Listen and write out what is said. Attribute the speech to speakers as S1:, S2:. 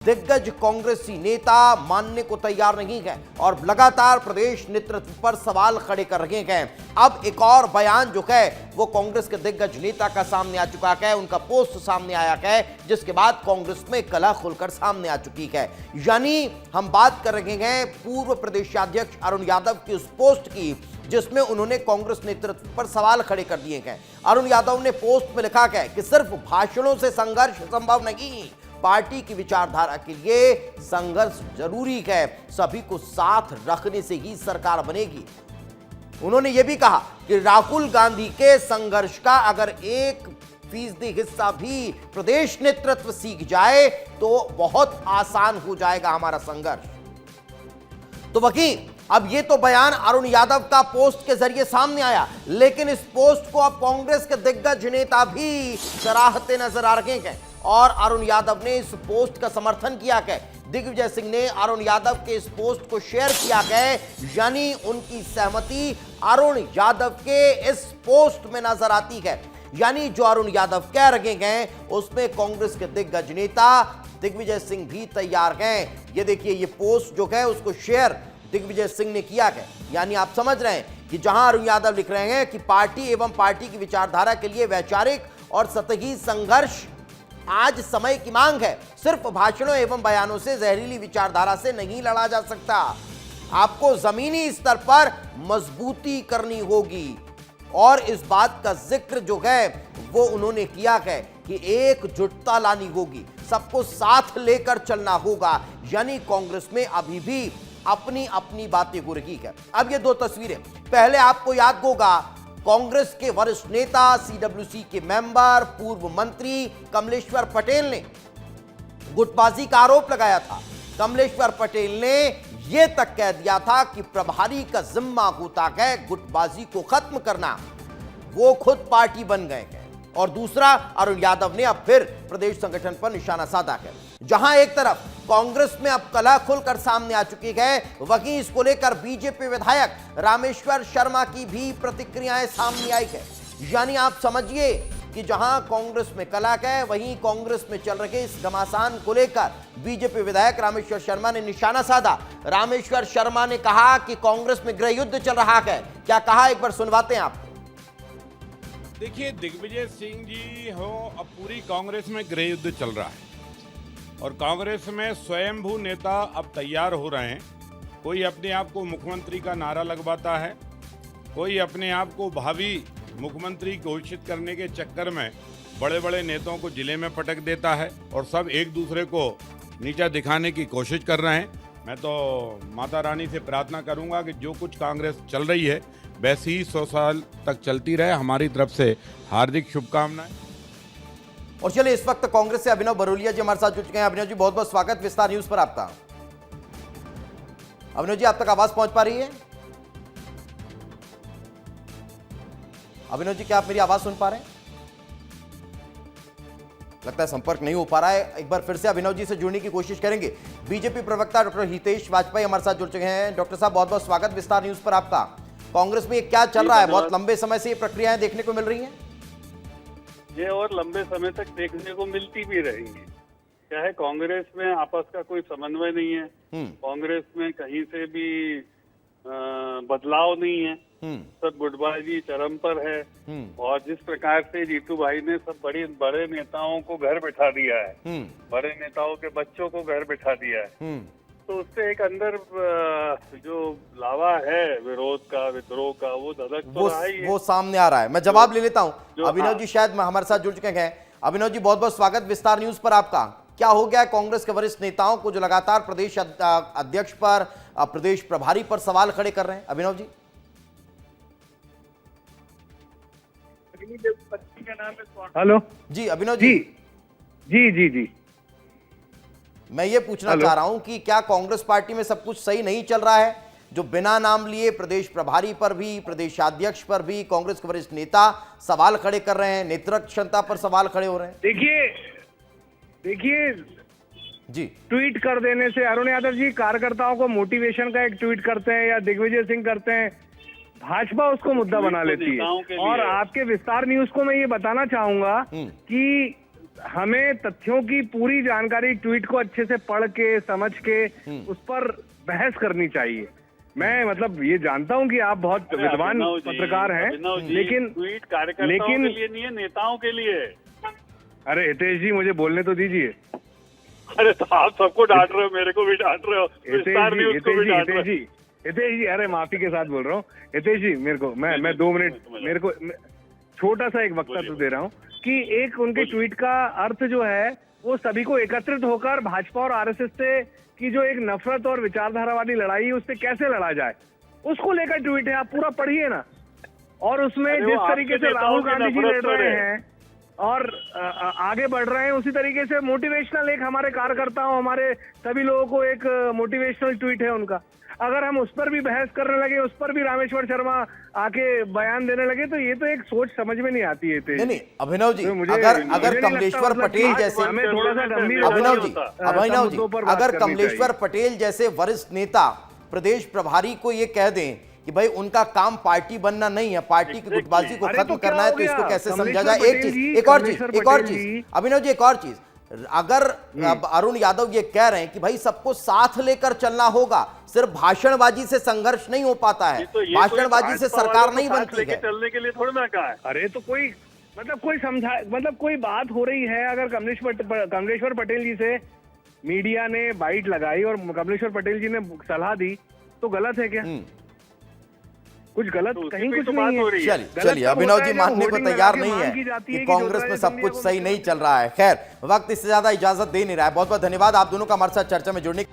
S1: दिग्गज कांग्रेसी नेता मानने को तैयार नहीं है और लगातार प्रदेश नेतृत्व पर सवाल खड़े कर रहे हैं। अब एक और बयान जो है वो कांग्रेस के दिग्गज नेता का सामने आ चुका है, उनका पोस्ट सामने आया है, जिसके बाद कांग्रेस में कलह खुलकर सामने आ चुकी है। यानी हम बात कर रहे हैं पूर्व प्रदेशाध्यक्ष अरुण यादव की उस पोस्ट की जिसमें उन्होंने कांग्रेस नेतृत्व पर सवाल खड़े कर दिए हैं। अरुण यादव ने पोस्ट में लिखा है कि सिर्फ भाषणों से संघर्ष संभव नहीं, पार्टी की विचारधारा के लिए संघर्ष जरूरी है, सभी को साथ रखने से ही सरकार बनेगी। उन्होंने यह भी कहा कि राहुल गांधी के संघर्ष का अगर 1% हिस्सा भी प्रदेश नेतृत्व सीख जाए तो बहुत आसान हो जाएगा हमारा संघर्ष। तो वकील, अब ये तो बयान अरुण यादव का पोस्ट के जरिए सामने आया, लेकिन इस पोस्ट को अब कांग्रेस के दिग्गज नेता भी सराहते नजर आ रहे हैं और अरुण यादव ने इस पोस्ट का समर्थन किया है। दिग्विजय सिंह ने अरुण यादव के इस पोस्ट को शेयर किया है, यानी उनकी सहमति अरुण यादव के इस पोस्ट में नजर आती है। यानी जो अरुण यादव कह रहे हैं उसमें कांग्रेस के दिग्गज नेता दिग्विजय सिंह भी तैयार हैं। ये देखिए, ये पोस्ट जो है उसको शेयर दिग्विजय सिंह ने किया है। यानी आप समझ रहे हैं कि जहां अरुण यादव लिख रहे हैं कि पार्टी एवं पार्टी की विचारधारा के लिए वैचारिक और सतही संघर्ष आज समय की मांग है, सिर्फ भाषणों एवं बयानों से जहरीली विचारधारा से नहीं लड़ा जा सकता, आपको जमीनी स्तर पर मजबूती करनी होगी। और इस बात का जिक्र जो है वो उन्होंने किया है कि एकजुटता लानी होगी, सबको साथ लेकर चलना होगा। यानी कांग्रेस में अभी भी अपनी अपनी बातें हो रही है। अब ये दो तस्वीरें, पहले आपको याद होगा कांग्रेस के वरिष्ठ नेता सीडब्ल्यूसी के मेंबर पूर्व मंत्री कमलेश्वर पटेल ने गुटबाजी का आरोप लगाया था। कमलेश्वर पटेल ने यह तक कह दिया था कि प्रभारी का जिम्मा होता है गुटबाजी को खत्म करना, वो खुद पार्टी बन गए हैं। और दूसरा, अरुण यादव ने अब फिर प्रदेश संगठन पर निशाना साधा है। जहां एक तरफ कांग्रेस में अब कलह खुलकर सामने आ चुकी है, वहीं इसको लेकर बीजेपी विधायक रामेश्वर शर्मा की भी प्रतिक्रियाएं सामने आई है। यानी आप समझिए कि जहां कांग्रेस में कलह है, वहीं कांग्रेस में चल रहे इस घमासान को लेकर बीजेपी विधायक रामेश्वर शर्मा ने निशाना साधा। रामेश्वर शर्मा ने कहा कि कांग्रेस में गृह युद्ध चल रहा है। क्या कहा, एक बार सुनवाते हैं आपको।
S2: देखिए, दिग्विजय सिंह जी हो, अब पूरी कांग्रेस में गृह युद्ध चल रहा है और कांग्रेस में स्वयंभू नेता अब तैयार हो रहे हैं। कोई अपने आप को मुख्यमंत्री का नारा लगवाता है, कोई अपने आप को भावी मुख्यमंत्री घोषित करने के चक्कर में बड़े बड़े नेताओं को जिले में पटक देता है और सब एक दूसरे को नीचा दिखाने की कोशिश कर रहे हैं। मैं तो माता रानी से प्रार्थना करूंगा कि जो कुछ कांग्रेस चल रही है वैसी ही 100 साल तक चलती रहे। हमारी तरफ से हार्दिक शुभकामनाएं।
S1: और चलिए, इस वक्त कांग्रेस से अभिनव बरोलिया जी हमारे साथ जुड़ चुके हैं। अभिनव जी, बहुत बहुत स्वागत विस्तार न्यूज पर आपका। अभिनव जी, आप तक आवाज पहुंच पा रही है? अभिनव जी, क्या आप मेरी आवाज सुन पा रहे हैं? लगता है संपर्क नहीं हो पा रहा है। एक बार फिर से अभिनव जी से जुड़ने की कोशिश करेंगे। बीजेपी प्रवक्ता डॉक्टर हितेश वाजपेयी हमारे साथ जुड़ चुके हैं। डॉक्टर साहब, बहुत बहुत स्वागत विस्तार न्यूज पर आपका। कांग्रेस में ये क्या चल रहा है? बहुत लंबे समय से ये प्रक्रियाएं देखने को मिल रही हैं।
S3: ये और लंबे समय तक देखने को मिलती भी रहेंगी। क्या है, कांग्रेस में आपस का कोई समन्वय नहीं है, कांग्रेस में कहीं से भी बदलाव नहीं है, सब गुटबाजी चरम पर है। और जिस प्रकार से जीतू भाई ने सब बड़े नेताओं को घर बिठा दिया है, बड़े नेताओं के बच्चों को घर बिठा दिया है, तो उससे एक अंदर जो लावा है विरोध का, विद्रोह का, वो धधक तो रहा ही है, वो
S1: सामने आ रहा है। मैं जवाब ले लेता हूं। अभिनव जी शायद हमारे साथ जुड़ चुके हैं। अभिनव जी, बहुत बहुत स्वागत विस्तार न्यूज पर आपका। क्या हो गया कांग्रेस के वरिष्ठ नेताओं को जो लगातार प्रदेश अध्यक्ष पर, प्रदेश प्रभारी पर सवाल खड़े कर रहे हैं? अभिनव जी।
S4: हेलो
S1: जी अभिनव जी।
S4: जी जी जी,
S1: मैं ये पूछना चाह रहा हूं कि क्या कांग्रेस पार्टी में सब कुछ सही नहीं चल रहा है? जो बिना नाम लिए प्रदेश प्रभारी पर भी, प्रदेशाध्यक्ष पर भी कांग्रेस के वरिष्ठ नेता सवाल खड़े कर रहे हैं, नेतृत्व क्षमता पर सवाल खड़े हो रहे हैं।
S4: देखिए
S1: जी,
S4: ट्वीट कर देने से अरुण यादव जी कार्यकर्ताओं को मोटिवेशन का एक ट्वीट करते हैं या दिग्विजय सिंह करते हैं, भाजपा उसको मुद्दा बना लेती है। और आपके विस्तार न्यूज को मैं ये बताना चाहूंगा कि हमें तथ्यों की पूरी जानकारी, ट्वीट को अच्छे से पढ़ के समझ के उस पर बहस करनी चाहिए। मैं मतलब ये जानता हूं कि आप बहुत विद्वान पत्रकार हैं, लेकिन
S3: ट्वीट कार्यकर्ताओं के लिए नहीं है, नेताओं के लिए है।
S4: अरे हितेश जी, मुझे बोलने तो दीजिए।
S3: अरे तो आप सबको डांट रहे हो, मेरे को भी डांट रहे हो, विस्तार न्यूज़ को भी डांट रहे हो।
S4: हितेश जी, अरे माफी के साथ बोल रहा हूँ हितेश जी, मेरे को मैं 2 मिनट, मेरे को छोटा सा एक वक्तव्य दे रहा हूँ कि एक उनके ट्वीट का अर्थ जो है वो सभी को एकत्रित होकर भाजपा और आरएसएस से की जो एक नफरत और विचारधारा वाली लड़ाई है उससे कैसे लड़ा जाए, उसको लेकर ट्वीट है। आप पूरा पढ़िए ना। और उसमें जिस तरीके से राहुल गांधी जी लड़ रहे हैं और आगे बढ़ रहे हैं, उसी तरीके से मोटिवेशनल एक हमारे कार्यकर्ताओं, हमारे सभी लोगों को एक मोटिवेशनल ट्वीट है उनका। अगर हम उस पर भी बहस करने लगे, उस पर भी रामेश्वर शर्मा आके बयान देने लगे, तो ये तो एक सोच समझ में नहीं आती है।
S1: नहीं अभिनव जी,
S4: तो
S1: अगर कमलेश्वर पटेल जैसे,
S4: हमें थोड़ा सा गंभीर
S1: अभिनव जी अगर कमलेश्वर पटेल जैसे वरिष्ठ नेता प्रदेश प्रभारी को ये कह दें कि भाई उनका काम पार्टी बनना नहीं है, पार्टी की गुटबाजी को खत्म करना है, तो इसको कैसे समझा जाए? एक और चीज अभिनव जी, एक और चीज, अगर अब अरुण यादव ये कह रहे हैं कि भाई सबको साथ लेकर चलना होगा, सिर्फ भाषणबाजी से संघर्ष नहीं हो पाता है, भाषणबाजी से सरकार नहीं बनती है।
S3: चलने के लिए थोड़ी ना कहा है।
S4: अरे तो कोई कोई समझा, कोई बात हो रही है, अगर कमलेश्वर पटेल जी से मीडिया ने बाइट लगाई और कमलेश्वर पटेल जी ने सलाह दी, तो गलत है क्या? कुछ गलत
S3: तो
S4: कहीं कुछ
S3: तो
S4: नहीं है।
S1: चलिए अभिनव जी मानने को तैयार नहीं है कि कांग्रेस में सब कुछ सही नहीं चल रहा है। खैर, वक्त इससे ज्यादा इजाजत दे नहीं रहा है। बहुत बहुत धन्यवाद आप दोनों का हमारे साथ चर्चा में जुड़ने